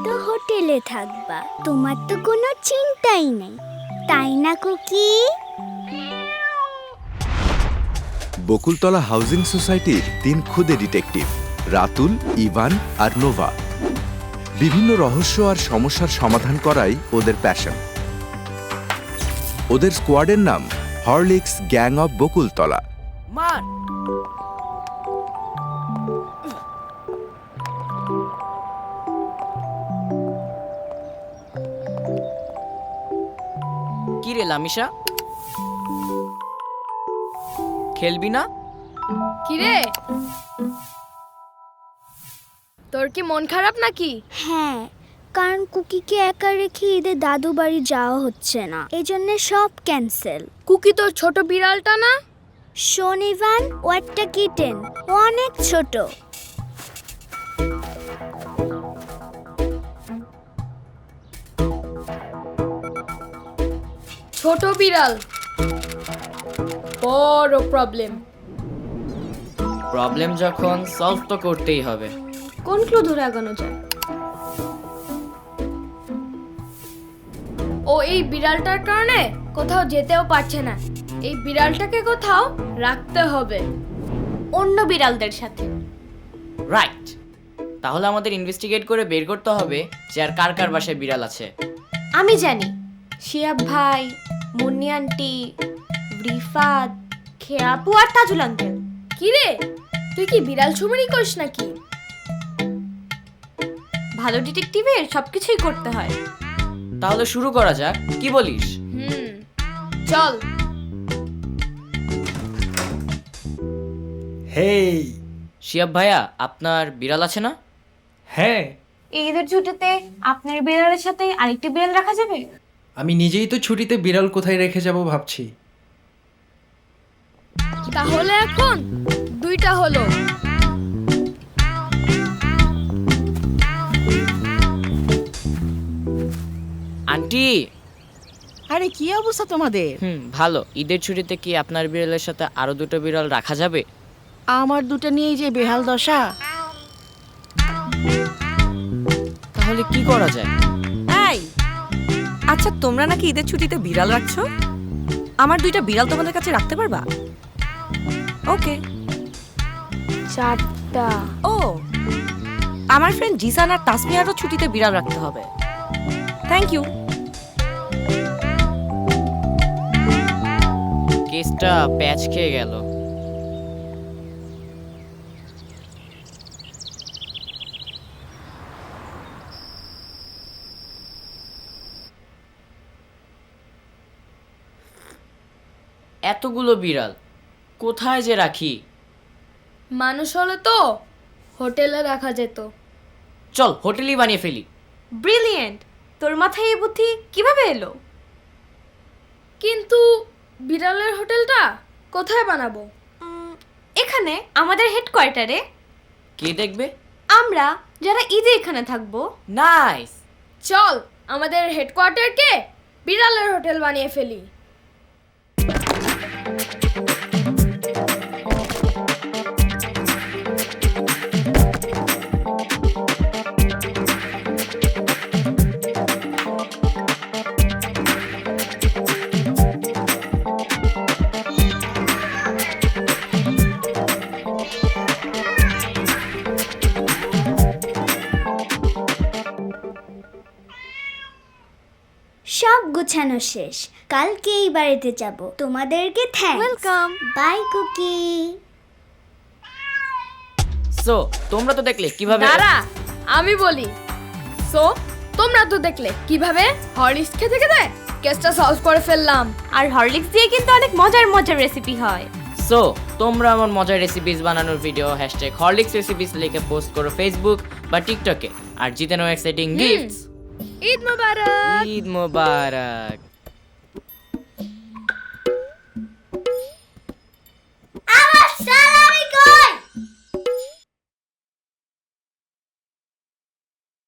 তো হোটেলে থাকবা, তোমার তো কোনো চিন্তাই নেই, তাই না কুকি? বকুলতলা হাউজিং সোসাইটির 3 খুদে ডিটেকটিভ রাতুল, ইভান আর নোভা। বিভিন্ন রহস্য আর সমস্যার সমাধান করাই ওদের প্যাশন। ওদের স্কোয়াডের নাম হরলিক্স গ্যাং অফ বকুলতলা। মার কি রে লামিশা, খেলবি না? কিরে, তোর কি মন খারাপ নাকি? হ্যাঁ, কারণ কুকিকে একা রেখে ঈদে দাদু বাড়ি যাওয়া হচ্ছে না, এজন্য সব ক্যান্সেল। কুকি তোর ছোট বিড়ালটা না? শোন ইভান, ও একটা কিটেন, ও অনেক ছোট। ছোট বিড়াল বড় প্রবলেম। প্রবলেম যখন সলভ তো করতেই হবে। কোন ক্লু ধরে আগানো যায়? ও এই বিড়ালটার কারণে কোথাও যেতেও পারছে না, এই বিড়ালটাকে কোথাও রাখতে হবে অন্য বিড়ালদের সাথে। রাইট, তাহলে আমাদের ইনভেস্টিগেট করে বের করতে হবে যে আর কার কার বাসায় বিড়াল আছে। আমি জানি, শিয়াব ভাই, মুন্নি আন্টি, রিফাত, খেয়াপু আর তাজুল আঙ্কেল। কিরে, তুই কি বিড়াল ছুমারি করিস নাকি? ভালো ডিটেকটিভের সবকিছুই করতে হয়। তাহলে শুরু করা যাক, কি বলিস? চল। হেই, শিয়াব ভাইয়া, আপনার বিড়াল আছে না? হ্যাঁ, এই ঈদের ছুটিতে আপনার বিড়ালের সাথে আরেকটি বিড়াল রাখা যাবে? আমি নিজেই তো ছুটিতে বিড়াল কোথায় রেখে যাব ভাবছি। তাহলে এখন 2টা হলো। আন্টি। আরে কি অবস্থা তোমাদের? ভালো। ঈদের ছুটিতে কি আপনার বিড়ালের সাথে আরো 2টো বিড়াল রাখা যাবে? আমার দুটো নিয়েই যে বেহাল দশা। তাহলে কি করা যায়? এই, আচ্ছা তোমরা নাকি ঈদের ছুটিতে বিড়াল রাখছো? আমার 2টা বিড়াল তোমাদের কাছে রাখতে পারবা? ওকে। 4টা। ও, আমার ফ্রেন্ড জিসান আর তাসমিয়ারও ছুটিতে বিড়াল রাখতে হবে। Thank you. কেসটা প্যাচ খেয়ে গেল। এতগুলো বিড়াল কোথায় যে রাখি? মানুষ হলে তো হোটেলে রাখা যেত। চল হোটেলই বানিয়ে ফেলি। ব্রিলিয়েন্ট! তোর মাথায় এই বুদ্ধি কিভাবে এলো? কিন্তু বিড়ালের হোটেলটা কোথায় বানাবো? এখানে আমাদের হেডকোয়ার্টারে। কে দেখবে? আমরা যারা ঈদে এখানে থাকবো। নাইস। চল আমাদের হেডকোয়ার্টারকে বিড়ালের হোটেল বানিয়ে ফেলি। সব গোছানো শেষ, কালকে এই বাড়িতে যাব। তোমাদেরকে thanks. Welcome. Bye Cookie. So তোমরা তো দেখলে কিভাবে। দাঁড়া, আমি বলি। সো তোমরা তো দেখলে কিভাবে হরলিক্স খেতে খেতে কেসটা সলভ করে ফেললাম। আর হরলিক্স দিয়ে কিন্তু অনেক মজার মজার রেসিপি হয়। সো তোমরা আমার মজার রেসিপিস বানানোর ভিডিও #হরলিক্স রেসিপিস লিখে পোস্ট করো ফেসবুক বা টিকটকে, আর জিতে নাও এক্সাইটিং গিফটস। ঈদ মোবারক। ঈদ মোবারক।